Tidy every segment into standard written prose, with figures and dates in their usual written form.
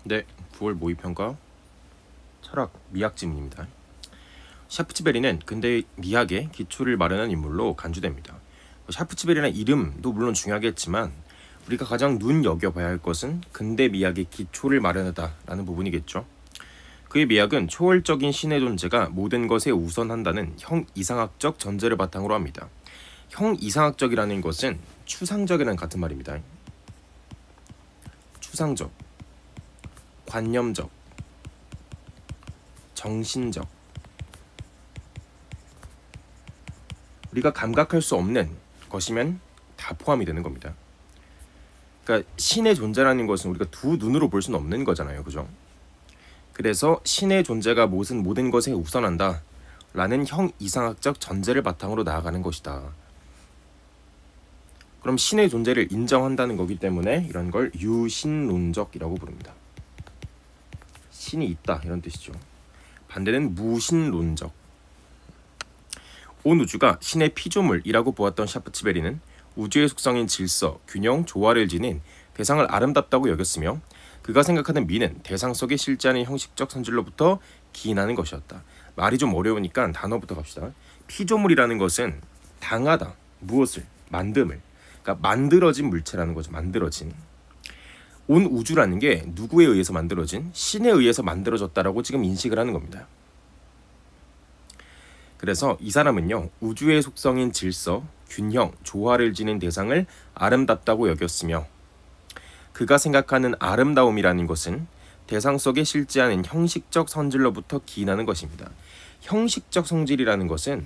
네, 9월 모의평가 철학 미학 지문입니다. 샤프츠베리는 근대 미학의 기초를 마련한 인물로 간주됩니다. 샤프츠베리라는 이름도 물론 중요하겠지만 우리가 가장 눈여겨봐야 할 것은 근대 미학의 기초를 마련하다라는 부분이겠죠. 그의 미학은 초월적인 신의 존재가 모든 것에 우선한다는 형이상학적 전제를 바탕으로 합니다. 형이상학적이라는 것은 추상적이라는 같은 말입니다. 추상적, 관념적, 정신적, 우리가 감각할 수 없는 것이면 다 포함이 되는 겁니다. 그러니까 신의 존재라는 것은 우리가 두 눈으로 볼 수는 없는 거잖아요, 그죠? 그래서 신의 존재가 모든 것에 우선한다 라는 형이상학적 전제를 바탕으로 나아가는 것이다. 그럼 신의 존재를 인정한다는 거기 때문에 이런 걸 유신론적이라고 부릅니다. 신이 있다 이런 뜻이죠. 반대는 무신론적. 온 우주가 신의 피조물이라고 보았던 샤프츠베리는 우주의 속성인 질서, 균형, 조화를 지닌 대상을 아름답다고 여겼으며 그가 생각하는 미는 대상 속에 실제하는 형식적 선질로부터 기인하는 것이었다. 말이 좀 어려우니까 단어부터 갑시다. 피조물이라는 것은 당하다, 무엇을, 만듦을, 그러니까 만들어진 물체라는 거죠. 만들어진. 온 우주라는 게 누구에 의해서 만들어진? 신에 의해서 만들어졌다라고 지금 인식을 하는 겁니다. 그래서 이 사람은요, 우주의 속성인 질서, 균형, 조화를 지닌 대상을 아름답다고 여겼으며 그가 생각하는 아름다움이라는 것은 대상 속에 실제하는 형식적 성질로부터 기인하는 것입니다. 형식적 성질이라는 것은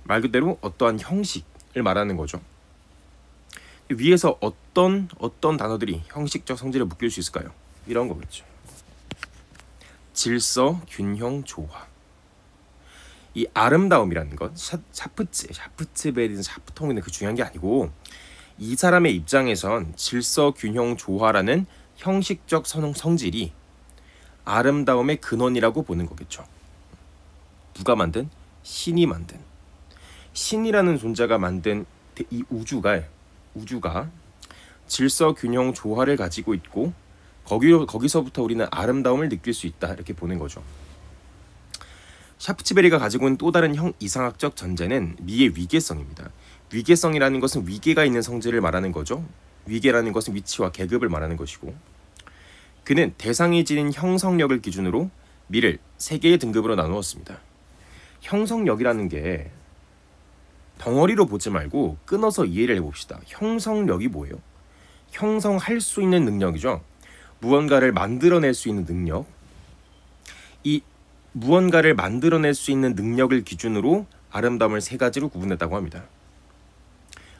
말 그대로 어떠한 형식을 말하는 거죠. 위에서 어떤 단어들이 형식적 성질을 묶일 수 있을까요? 이런 거겠죠. 질서, 균형, 조화. 이 아름다움이라는 것, 샤프츠베리는 샤프통이는 그 중요한 게 아니고 이 사람의 입장에선 질서, 균형, 조화라는 형식적 성질이 아름다움의 근원이라고 보는 거겠죠. 누가 만든? 신이 만든. 신이라는 존재가 만든 이 우주가 질서, 균형, 조화를 가지고 있고 거기서부터 우리는 아름다움을 느낄 수 있다 이렇게 보는 거죠. 샤프츠베리가 가지고 있는 또 다른 형이상학적 전제는 미의 위계성입니다. 위계성이라는 것은 위계가 있는 성질을 말하는 거죠. 위계라는 것은 위치와 계급을 말하는 것이고 그는 대상이 지닌 형성력을 기준으로 미를 3개의 등급으로 나누었습니다. 형성력이라는 게 덩어리로 보지 말고 끊어서 이해를 해봅시다. 형성력이 뭐예요? 형성할 수 있는 능력이죠. 무언가를 만들어낼 수 있는 능력. 이 무언가를 만들어낼 수 있는 능력을 기준으로 아름다움을 3가지로 구분했다고 합니다.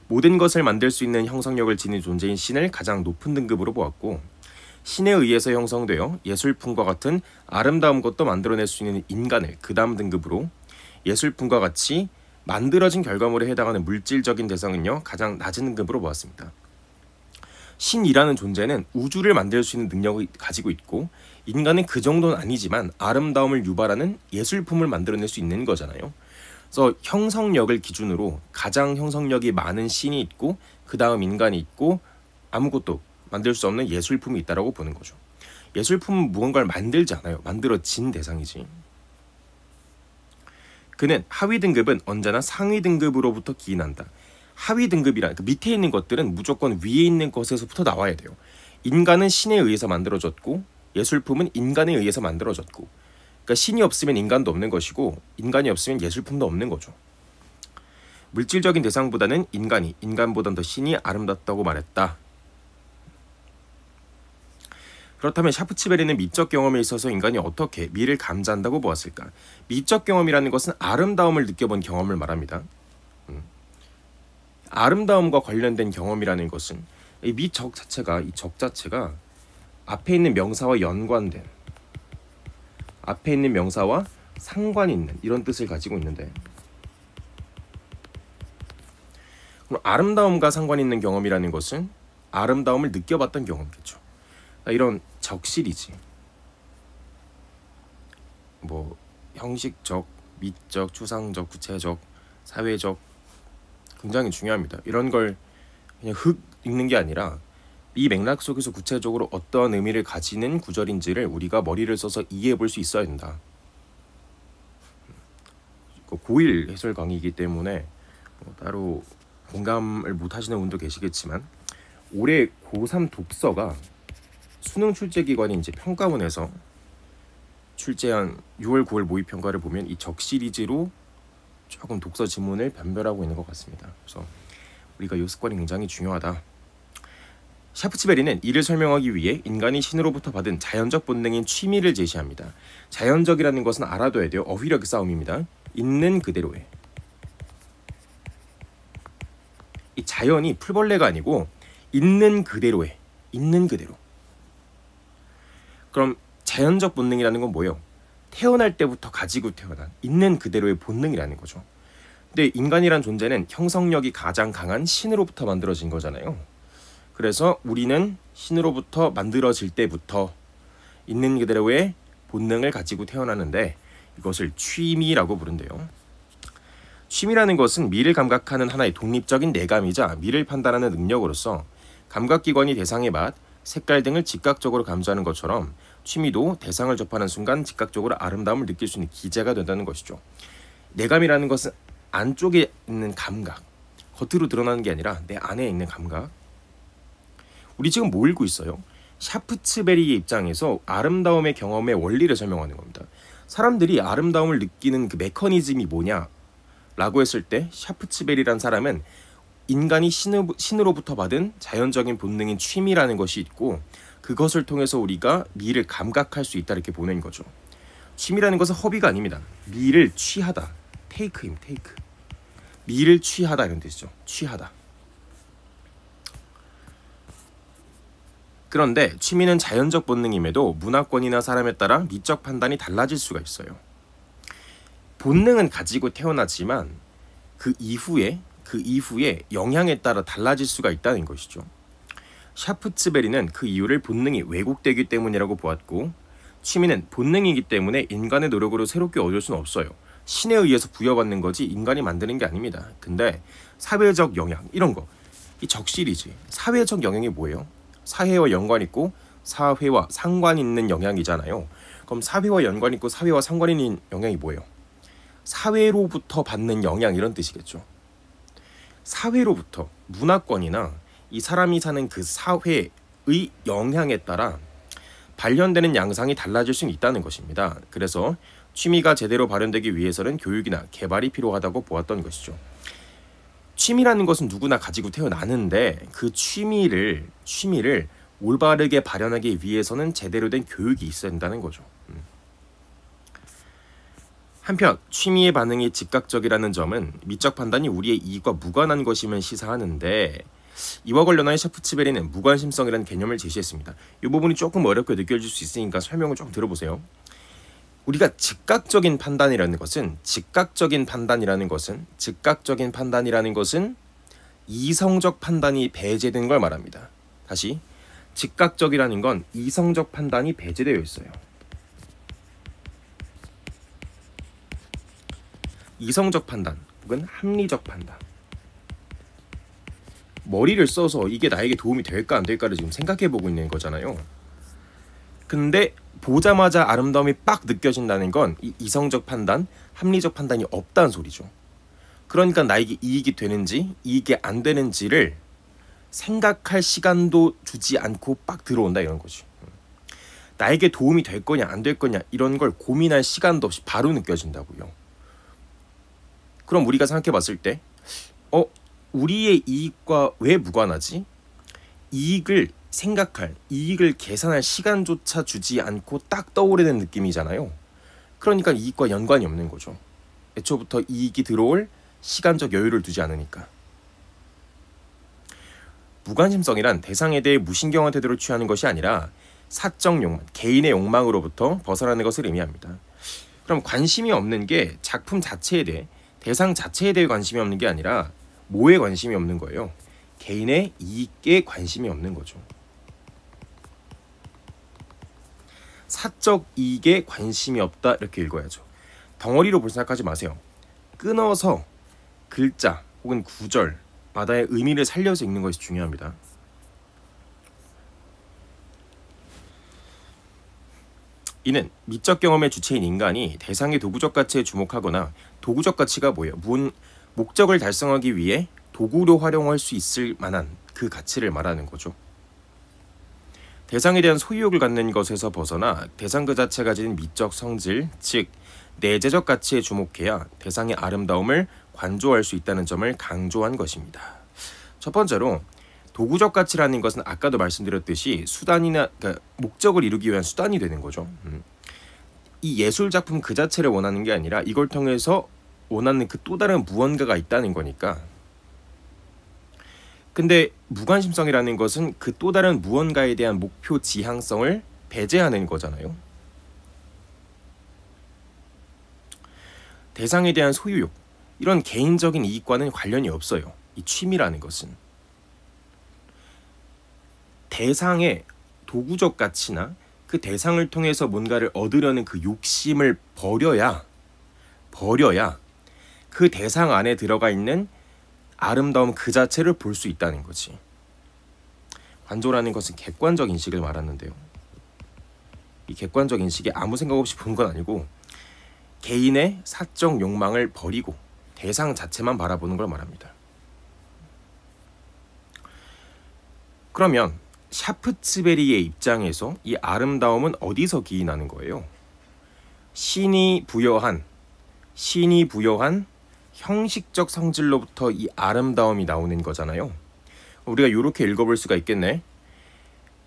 모든 것을 만들 수 있는 형성력을 지닌 존재인 신을 가장 높은 등급으로 보았고 신에 의해서 형성되어 예술품과 같은 아름다운 것도 만들어낼 수 있는 인간을 그 다음 등급으로 예술품과 같이 만들어진 결과물에 해당하는 물질적인 대상은요 가장 낮은 등급으로 보았습니다. 신이라는 존재는 우주를 만들 수 있는 능력을 가지고 있고 인간은 그 정도는 아니지만 아름다움을 유발하는 예술품을 만들어낼 수 있는 거잖아요. 그래서 형성력을 기준으로 가장 형성력이 많은 신이 있고 그 다음 인간이 있고 아무것도 만들 수 없는 예술품이 있다고 보는 거죠. 예술품은 무언가를 만들지 않아요. 만들어진 대상이지. 그는 하위 등급은 언제나 상위 등급으로부터 기인한다. 하위 등급이란 그 밑에 있는 것들은 무조건 위에 있는 것에서부터 나와야 돼요. 인간은 신에 의해서 만들어졌고 예술품은 인간에 의해서 만들어졌고 그러니까 신이 없으면 인간도 없는 것이고 인간이 없으면 예술품도 없는 거죠. 물질적인 대상보다는 인간보다는 더 신이 아름답다고 말했다. 그렇다면 샤프츠베리는 미적 경험에 있어서 인간이 어떻게 미를 감지한다고 보았을까? 미적 경험이라는 것은 아름다움을 느껴본 경험을 말합니다. 아름다움과 관련된 경험이라는 것은 이 미적 자체가 이 적 자체가 앞에 있는 명사와 연관된 앞에 있는 명사와 상관이 있는 이런 뜻을 가지고 있는데 그럼 아름다움과 상관이 있는 경험이라는 것은 아름다움을 느껴봤던 경험이겠죠. 이런 적실이지. 뭐 형식적, 미적, 추상적, 구체적, 사회적 굉장히 중요합니다. 이런 걸 그냥 흙 읽는 게 아니라 이 맥락 속에서 구체적으로 어떤 의미를 가지는 구절인지를 우리가 머리를 써서 이해해 볼 수 있어야 된다. 고1 해설 강의이기 때문에 따로 공감을 못 하시는 분도 계시겠지만, 올해 고3 독서가 수능 출제 기관인 이제 평가원에서 출제한 6월 9월 모의 평가를 보면 이 적 시리즈로 조금 독서 지문을 변별하고 있는 것 같습니다. 그래서 우리가 이 습관이 굉장히 중요하다. 샤프츠베리는 이를 설명하기 위해 인간이 신으로부터 받은 자연적 본능인 취미를 제시합니다. 자연적이라는 것은 알아둬야 돼요. 어휘력의 싸움입니다. 있는 그대로의. 이 자연이 풀벌레가 아니고 있는 그대로의. 있는 그대로. 그럼 자연적 본능이라는 건 뭐예요? 태어날 때부터 가지고 태어난 있는 그대로의 본능이라는 거죠. 근데 인간이란 존재는 형성력이 가장 강한 신으로부터 만들어진 거잖아요. 그래서 우리는 신으로부터 만들어질 때부터 있는 그대로의 본능을 가지고 태어나는데 이것을 취미라고 부른대요. 취미라는 것은 미를 감각하는 하나의 독립적인 내감이자 미를 판단하는 능력으로서 감각기관이 대상의 맛, 색깔 등을 즉각적으로 감지하는 것처럼 취미도 대상을 접하는 순간 즉각적으로 아름다움을 느낄 수 있는 기제가 된다는 것이죠. 내감이라는 것은 안쪽에 있는 감각, 겉으로 드러나는 게 아니라 내 안에 있는 감각. 우리 지금 뭐 읽고 있어요? 샤프츠베리의 입장에서 아름다움의 경험의 원리를 설명하는 겁니다. 사람들이 아름다움을 느끼는 그 메커니즘이 뭐냐? 라고 했을 때 샤프츠베리란 사람은 인간이 신으로부터 받은 자연적인 본능인 취미라는 것이 있고 그것을 통해서 우리가 미를 감각할 수 있다 이렇게 보는 거죠. 취미라는 것은 허비가 아닙니다. 미를 취하다. 테이크입니다. 테이크. 미를 취하다 이런 뜻이죠. 취하다. 그런데 취미는 자연적 본능임에도 문화권이나 사람에 따라 미적 판단이 달라질 수가 있어요. 본능은 가지고 태어나지만 그 이후에 영향에 따라 달라질 수가 있다는 것이죠. 샤프츠베리는 그 이유를 본능이 왜곡되기 때문이라고 보았고, 취미는 본능이기 때문에 인간의 노력으로 새롭게 얻을 수는 없어요. 신에 의해서 부여받는 거지 인간이 만드는 게 아닙니다. 근데 사회적 영향 이런 거, 이 적 시리즈 사회적 영향이 뭐예요? 사회와 연관 있고 사회와 상관 있는 영향이잖아요. 그럼 사회와 연관 있고 사회와 상관 있는 영향이 뭐예요? 사회로부터 받는 영향 이런 뜻이겠죠. 사회로부터 문화권이나 이 사람이 사는 그 사회의 영향에 따라 발현되는 양상이 달라질 수 있다는 것입니다. 그래서 취미가 제대로 발현되기 위해서는 교육이나 개발이 필요하다고 보았던 것이죠. 취미라는 것은 누구나 가지고 태어나는데 그 취미를 올바르게 발현하기 위해서는 제대로 된 교육이 있어야 된다는 거죠. 한편 취미의 반응이 즉각적이라는 점은 미적 판단이 우리의 이익과 무관한 것임을 시사하는데, 이와 관련하여 샤프츠베리는 무관심성이라는 개념을 제시했습니다. 이 부분이 조금 어렵게 느껴질 수 있으니까 설명을 좀 들어보세요. 우리가 즉각적인 판단이라는 것은 이성적 판단이 배제된 걸 말합니다. 다시, 즉각적이라는 건 이성적 판단이 배제되어 있어요. 이성적 판단 혹은 합리적 판단. 머리를 써서 이게 나에게 도움이 될까 안 될까를 지금 생각해보고 있는 거잖아요. 근데 보자마자 아름다움이 빡 느껴진다는 건 이 이성적 판단, 합리적 판단이 없다는 소리죠. 그러니까 나에게 이익이 되는지 이익이 안 되는지를 생각할 시간도 주지 않고 빡 들어온다 이런 거지. 나에게 도움이 될 거냐 안 될 거냐 이런 걸 고민할 시간도 없이 바로 느껴진다고요. 그럼 우리가 생각해 봤을 때 우리의 이익과 왜 무관하지? 이익을 계산할 시간조차 주지 않고 딱 떠오르는 느낌이잖아요. 그러니까 이익과 연관이 없는 거죠. 애초부터 이익이 들어올 시간적 여유를 두지 않으니까. 무관심성이란 대상에 대해 무신경한 태도를 취하는 것이 아니라 사적 욕망, 개인의 욕망으로부터 벗어나는 것을 의미합니다. 그럼 관심이 없는 게 작품 자체에 대해, 대상 자체에 대해 관심이 없는 게 아니라 뭐에 관심이 없는 거예요? 개인의 이익에 관심이 없는 거죠. 사적 이익에 관심이 없다 이렇게 읽어야죠. 덩어리로 볼 생각하지 마세요. 끊어서 글자 혹은 구절마다의 의미를 살려서 읽는 것이 중요합니다. 이는 미적 경험의 주체인 인간이 대상의 도구적 가치에 주목하거나 도구적 가치가 뭐예요? 목적을 달성하기 위해 도구로 활용할 수 있을 만한 그 가치를 말하는 거죠. 대상에 대한 소유욕을 갖는 것에서 벗어나 대상 그 자체가 가진 미적 성질, 즉 내재적 가치에 주목해야 대상의 아름다움을 관조할 수 있다는 점을 강조한 것입니다. 첫 번째로 도구적 가치라는 것은 아까도 말씀드렸듯이 수단이나 그러니까 목적을 이루기 위한 수단이 되는 거죠. 이 예술 작품 그 자체를 원하는 게 아니라 이걸 통해서 원하는 그 또 다른 무언가가 있다는 거니까. 근데 무관심성이라는 것은 그 또 다른 무언가에 대한 목표 지향성을 배제하는 거잖아요. 대상에 대한 소유욕, 이런 개인적인 이익과는 관련이 없어요. 이 취미라는 것은. 대상의 도구적 가치나 그 대상을 통해서 뭔가를 얻으려는 그 욕심을 버려야 그 대상 안에 들어가 있는 아름다움 그 자체를 볼 수 있다는 거지. 관조라는 것은 객관적 인식을 말하는데요. 이 객관적 인식이 아무 생각 없이 보는 건 아니고 개인의 사적 욕망을 버리고 대상 자체만 바라보는 걸 말합니다. 그러면 샤프츠베리의 입장에서 이 아름다움은 어디서 기인하는 거예요? 신이 부여한 형식적 성질로부터 이 아름다움이 나오는 거잖아요. 우리가 이렇게 읽어볼 수가 있겠네.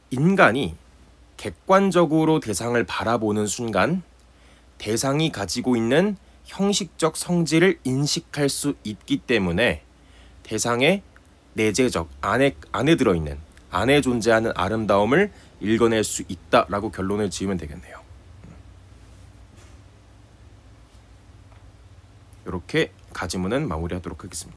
인간이 객관적으로 대상을 바라보는 순간 대상이 가지고 있는 형식적 성질을 인식할 수 있기 때문에 대상의 내재적 안에 들어있는 안에 존재하는 아름다움을 읽어낼 수 있다라고 결론을 지으면 되겠네요. 이렇게 가지문은 마무리하도록 하겠습니다.